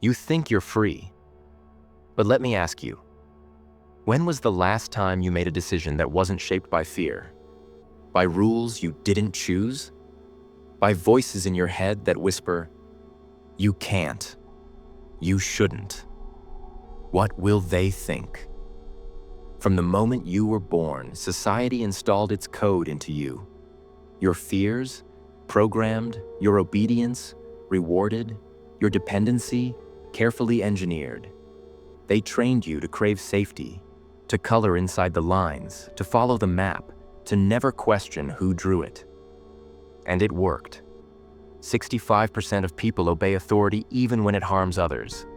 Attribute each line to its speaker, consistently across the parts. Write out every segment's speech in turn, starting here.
Speaker 1: You think you're free. But let me ask you, when was the last time you made a decision that wasn't shaped by fear? By rules you didn't choose? By voices in your head that whisper, "You can't. You shouldn't. What will they think?" From the moment you were born, society installed its code into you. Your fears, programmed, your obedience, rewarded, your dependency, carefully engineered. They trained you to crave safety, to color inside the lines, to follow the map, to never question who drew it. And it worked. 65% of people obey authority even when it harms others.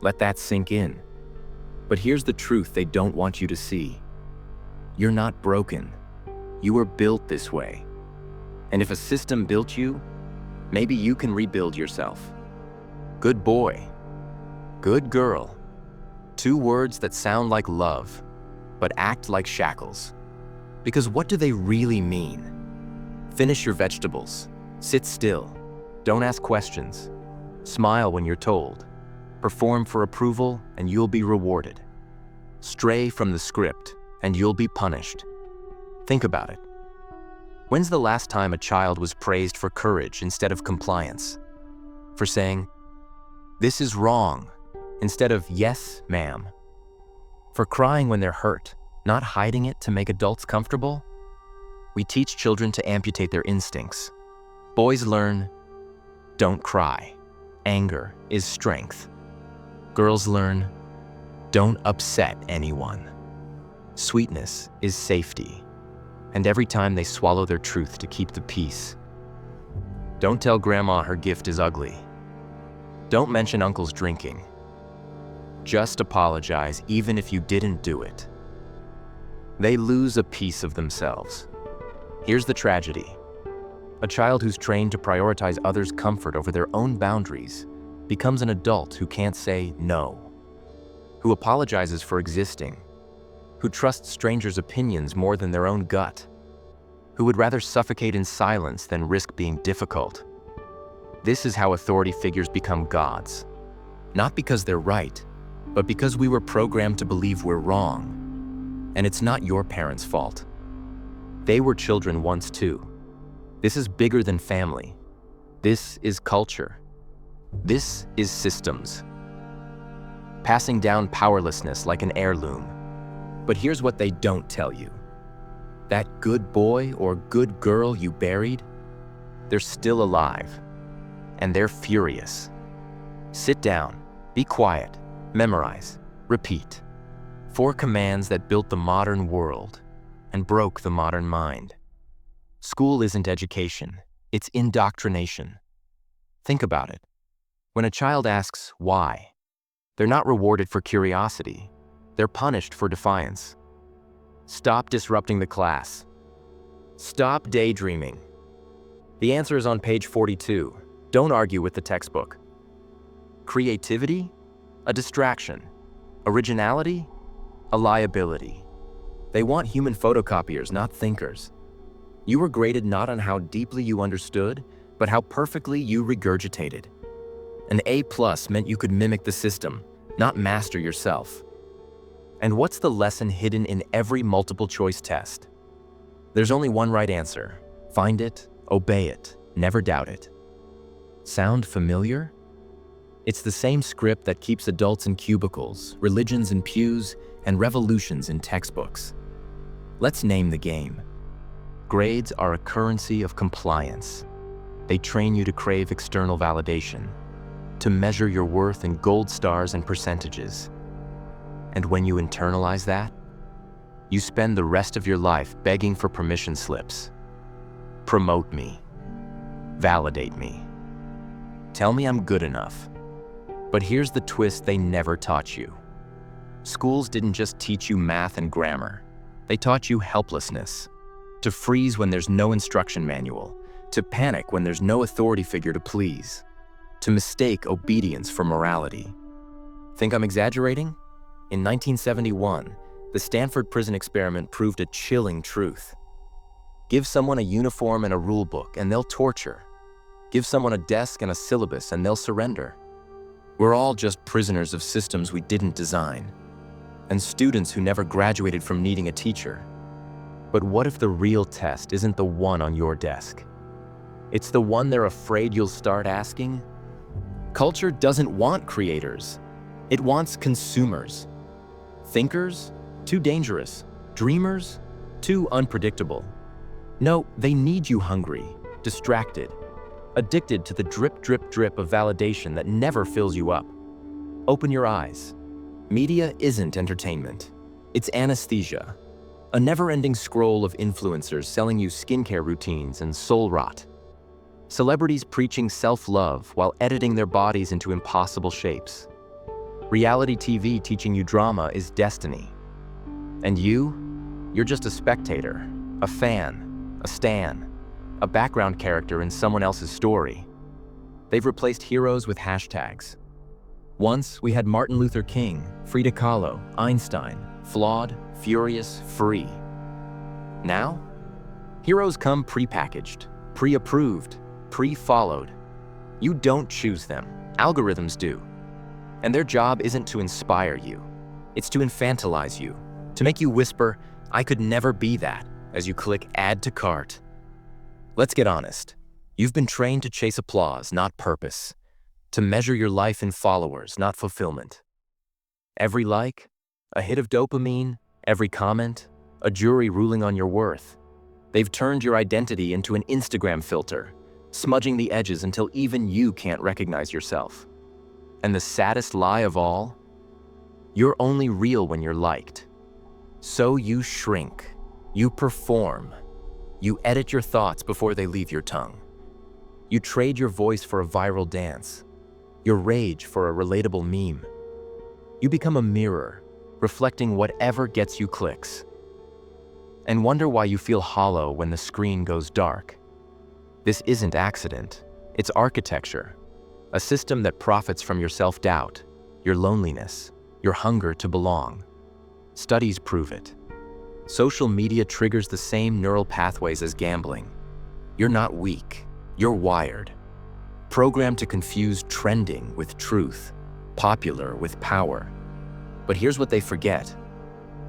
Speaker 1: Let that sink in. But here's the truth they don't want you to see. You're not broken. You were built this way. And if a system built you, maybe you can rebuild yourself. Good boy. Good girl. Two words that sound like love, but act like shackles. Because what do they really mean? Finish your vegetables. Sit still. Don't ask questions. Smile when you're told. Perform for approval and you'll be rewarded. Stray from the script and you'll be punished. Think about it. When's the last time a child was praised for courage instead of compliance? For saying, "This is wrong," instead of "Yes, ma'am." For crying when they're hurt, not hiding it to make adults comfortable? We teach children to amputate their instincts. Boys learn, "Don't cry. Anger is strength." Girls learn, "Don't upset anyone. Sweetness is safety." And every time they swallow their truth to keep the peace. Don't tell grandma her gift is ugly. Don't mention uncle's drinking. Just apologize even if you didn't do it. They lose a piece of themselves. Here's the tragedy. A child who's trained to prioritize others' comfort over their own boundaries becomes an adult who can't say no, who apologizes for existing, who trusts strangers' opinions more than their own gut, who would rather suffocate in silence than risk being difficult. This is how authority figures become gods. Not because they're right, but because we were programmed to believe we're wrong. And it's not your parents' fault. They were children once too. This is bigger than family. This is culture. This is systems. Passing down powerlessness like an heirloom. But here's what they don't tell you. That good boy or good girl you buried, they're still alive. And they're furious. Sit down, be quiet, memorize, repeat. 4 commands that built the modern world and broke the modern mind. School isn't education, it's indoctrination. Think about it. When a child asks why, they're not rewarded for curiosity. They're punished for defiance. Stop disrupting the class. Stop daydreaming. The answer is on page 42. Don't argue with the textbook. Creativity? A distraction. Originality? A liability. They want human photocopiers, not thinkers. You were graded not on how deeply you understood, but how perfectly you regurgitated. An A+ meant you could mimic the system, not master yourself. And what's the lesson hidden in every multiple choice test? There's only one right answer. Find it, obey it, never doubt it. Sound familiar? It's the same script that keeps adults in cubicles, religions in pews, and revolutions in textbooks. Let's name the game. Grades are a currency of compliance. They train you to crave external validation, to measure your worth in gold stars and percentages. And when you internalize that, you spend the rest of your life begging for permission slips. Promote me. Validate me. Tell me I'm good enough. But here's the twist they never taught you. Schools didn't just teach you math and grammar. They taught you helplessness. To freeze when there's no instruction manual. To panic when there's no authority figure to please. To mistake obedience for morality. Think I'm exaggerating? In 1971, the Stanford prison experiment proved a chilling truth. Give someone a uniform and a rule book and they'll torture. Give someone a desk and a syllabus and they'll surrender. We're all just prisoners of systems we didn't design, and students who never graduated from needing a teacher. But what if the real test isn't the one on your desk? It's the one they're afraid you'll start asking? Culture doesn't want creators. It wants consumers. Thinkers? Too dangerous. Dreamers? Too unpredictable. No, they need you hungry, distracted, addicted to the drip, drip, drip of validation that never fills you up. Open your eyes. Media isn't entertainment. It's anesthesia. A never-ending scroll of influencers selling you skincare routines and soul rot. Celebrities preaching self-love while editing their bodies into impossible shapes. Reality TV teaching you drama is destiny. And you're just a spectator, a fan, a stan, a background character in someone else's story. They've replaced heroes with hashtags. Once, we had Martin Luther King, Frida Kahlo, Einstein, flawed, furious, free. Now, heroes come pre-packaged, pre-approved, pre-followed. You don't choose them, algorithms do. And their job isn't to inspire you, it's to infantilize you, to make you whisper, "I could never be that," as you click add to cart. Let's get honest. You've been trained to chase applause, not purpose. To measure your life in followers, not fulfillment. Every like, a hit of dopamine, every comment, a jury ruling on your worth. They've turned your identity into an Instagram filter, smudging the edges until even you can't recognize yourself. And the saddest lie of all? You're only real when you're liked. So you shrink, you perform, you edit your thoughts before they leave your tongue. You trade your voice for a viral dance, your rage for a relatable meme. You become a mirror, reflecting whatever gets you clicks. And wonder why you feel hollow when the screen goes dark. This isn't accident, it's architecture. A system that profits from your self-doubt, your loneliness, your hunger to belong. Studies prove it. Social media triggers the same neural pathways as gambling. You're not weak, you're wired. Programmed to confuse trending with truth, popular with power. But here's what they forget.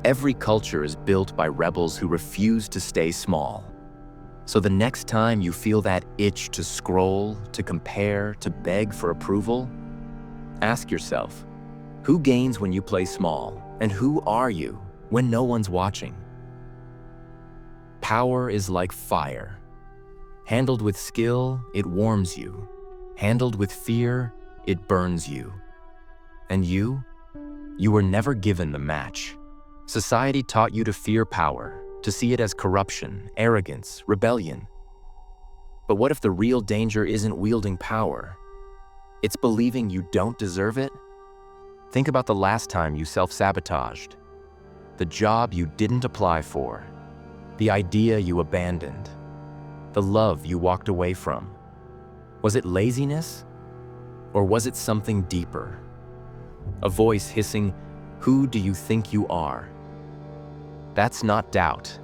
Speaker 1: Every culture is built by rebels who refuse to stay small. So the next time you feel that itch to scroll, to compare, to beg for approval, ask yourself, who gains when you play small, and who are you when no one's watching? Power is like fire. Handled with skill, it warms you. Handled with fear, it burns you. And you were never given the match. Society taught you to fear power, to see it as corruption, arrogance, rebellion. But what if the real danger isn't wielding power? It's believing you don't deserve it? Think about the last time you self-sabotaged. The job you didn't apply for. The idea you abandoned. The love you walked away from. Was it laziness? Or was it something deeper? A voice hissing, "Who do you think you are?" That's not doubt.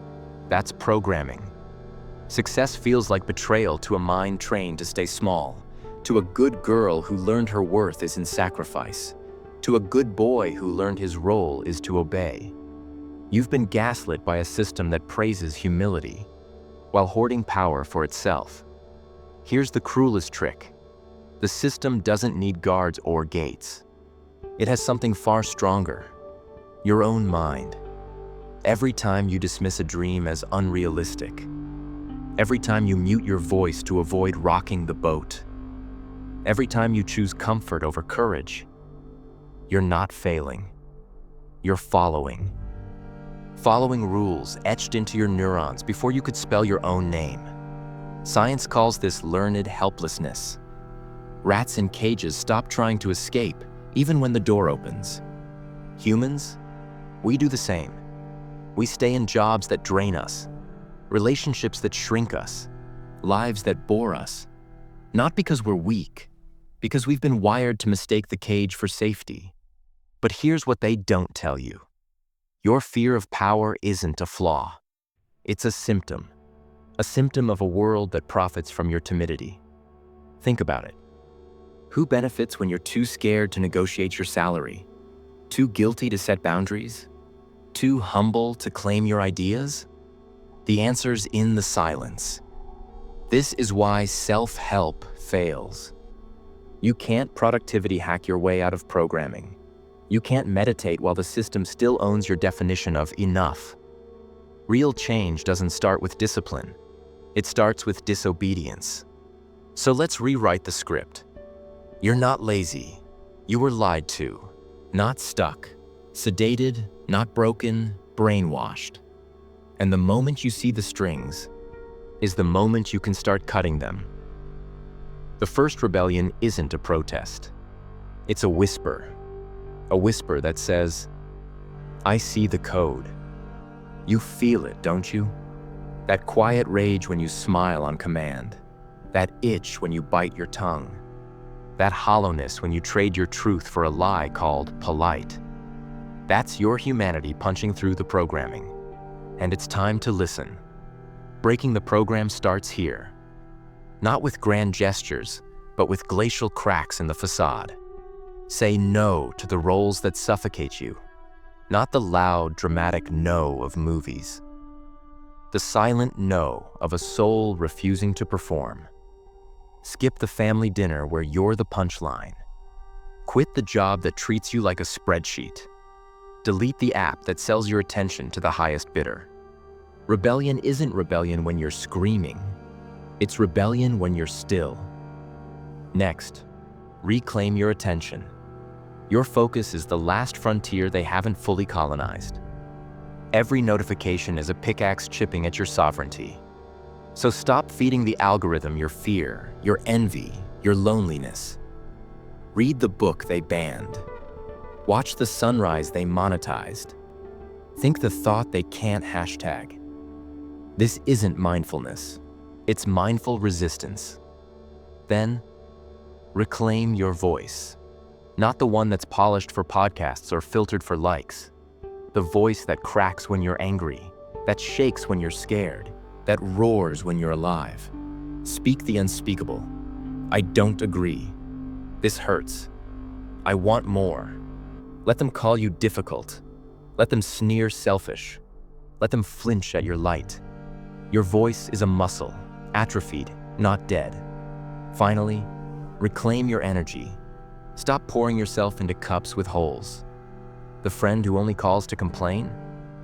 Speaker 1: That's programming. Success feels like betrayal to a mind trained to stay small, to a good girl who learned her worth is in sacrifice, to a good boy who learned his role is to obey. You've been gaslit by a system that praises humility, while hoarding power for itself. Here's the cruelest trick. The system doesn't need guards or gates. It has something far stronger, your own mind. Every time you dismiss a dream as unrealistic, every time you mute your voice to avoid rocking the boat, every time you choose comfort over courage, you're not failing. You're following. Following rules etched into your neurons before you could spell your own name. Science calls this learned helplessness. Rats in cages stop trying to escape even when the door opens. Humans, we do the same. We stay in jobs that drain us, relationships that shrink us, lives that bore us. Not because we're weak, because we've been wired to mistake the cage for safety. But here's what they don't tell you. Your fear of power isn't a flaw. It's a symptom of a world that profits from your timidity. Think about it. Who benefits when you're too scared to negotiate your salary? Too guilty to set boundaries? Too humble to claim your ideas? The answer's in the silence. This is why self-help fails. You can't productivity hack your way out of programming. You can't meditate while the system still owns your definition of enough. Real change doesn't start with discipline. It starts with disobedience. So let's rewrite the script. You're not lazy. You were lied to, not stuck, sedated, not broken, brainwashed. And the moment you see the strings is the moment you can start cutting them. The first rebellion isn't a protest. It's a whisper that says, I see the code. You feel it, don't you? That quiet rage when you smile on command, that itch when you bite your tongue, that hollowness when you trade your truth for a lie called polite. That's your humanity punching through the programming. And it's time to listen. Breaking the program starts here. Not with grand gestures, but with glacial cracks in the facade. Say no to the roles that suffocate you, not the loud, dramatic no of movies. The silent no of a soul refusing to perform. Skip the family dinner where you're the punchline. Quit the job that treats you like a spreadsheet. Delete the app that sells your attention to the highest bidder. Rebellion isn't rebellion when you're screaming. It's rebellion when you're still. Next, reclaim your attention. Your focus is the last frontier they haven't fully colonized. Every notification is a pickaxe chipping at your sovereignty. So stop feeding the algorithm your fear, your envy, your loneliness. Read the book they banned. Watch the sunrise they monetized. Think the thought they can't hashtag. This isn't mindfulness. It's mindful resistance. Then, reclaim your voice. Not the one that's polished for podcasts or filtered for likes. The voice that cracks when you're angry, that shakes when you're scared, that roars when you're alive. Speak the unspeakable. I don't agree. This hurts. I want more. Let them call you difficult. Let them sneer selfish. Let them flinch at your light. Your voice is a muscle, atrophied, not dead. Finally, reclaim your energy. Stop pouring yourself into cups with holes. The friend who only calls to complain?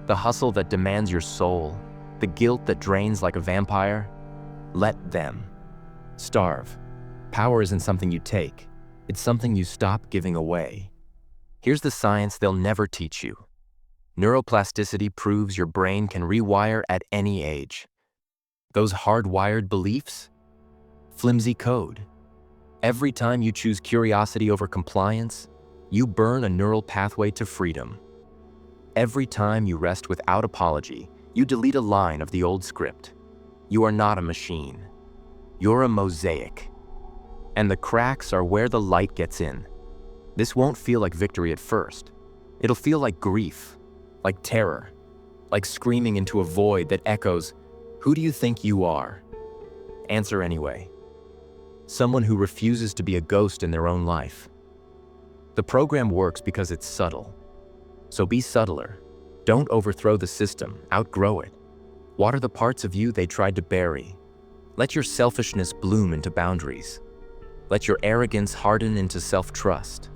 Speaker 1: The hustle that demands your soul? The guilt that drains like a vampire? Let them. Starve. Power isn't something you take. It's something you stop giving away. Here's the science they'll never teach you. Neuroplasticity proves your brain can rewire at any age. Those hardwired beliefs? Flimsy code. Every time you choose curiosity over compliance, you burn a neural pathway to freedom. Every time you rest without apology, you delete a line of the old script. You are not a machine. You're a mosaic. And the cracks are where the light gets in. This won't feel like victory at first. It'll feel like grief, like terror, like screaming into a void that echoes, "Who do you think you are?" Answer anyway. Someone who refuses to be a ghost in their own life. The program works because it's subtle. So be subtler. Don't overthrow the system, outgrow it. Water the parts of you they tried to bury. Let your selfishness bloom into boundaries. Let your arrogance harden into self-trust.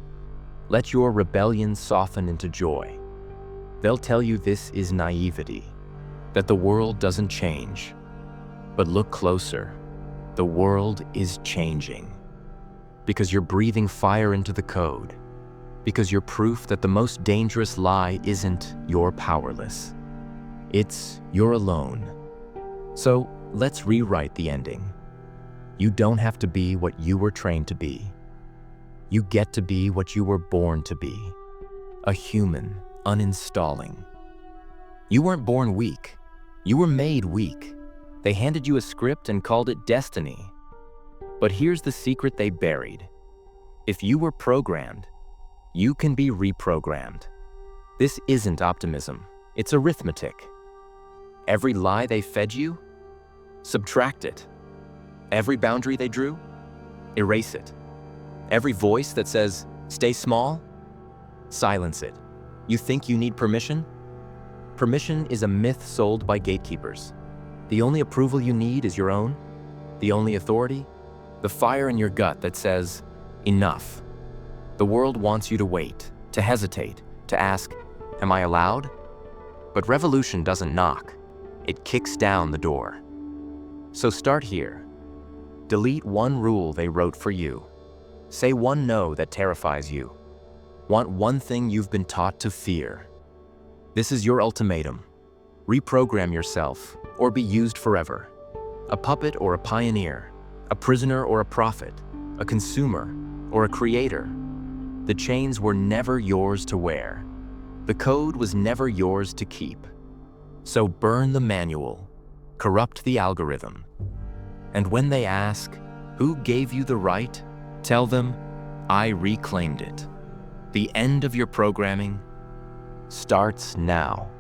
Speaker 1: Let your rebellion soften into joy. They'll tell you this is naivety, that the world doesn't change. But look closer. The world is changing. Because you're breathing fire into the code. Because you're proof that the most dangerous lie isn't you're powerless. It's you're alone. So let's rewrite the ending. You don't have to be what you were trained to be. You get to be what you were born to be. A human, uninstalling. You weren't born weak. You were made weak. They handed you a script and called it destiny. But here's the secret they buried. If you were programmed, you can be reprogrammed. This isn't optimism, it's arithmetic. Every lie they fed you, subtract it. Every boundary they drew, erase it. Every voice that says, stay small, silence it. You think you need permission? Permission is a myth sold by gatekeepers. The only approval you need is your own. The only authority? The fire in your gut that says, enough. The world wants you to wait, to hesitate, to ask, am I allowed? But revolution doesn't knock. It kicks down the door. So start here. Delete one rule they wrote for you. Say one no that terrifies you. Want one thing you've been taught to fear. This is your ultimatum. Reprogram yourself, or be used forever. A puppet or a pioneer, a prisoner or a prophet, a consumer or a creator. The chains were never yours to wear. The code was never yours to keep. So burn the manual, corrupt the algorithm. And when they ask, who gave you the right? Tell them, I reclaimed it. The end of your programming starts now.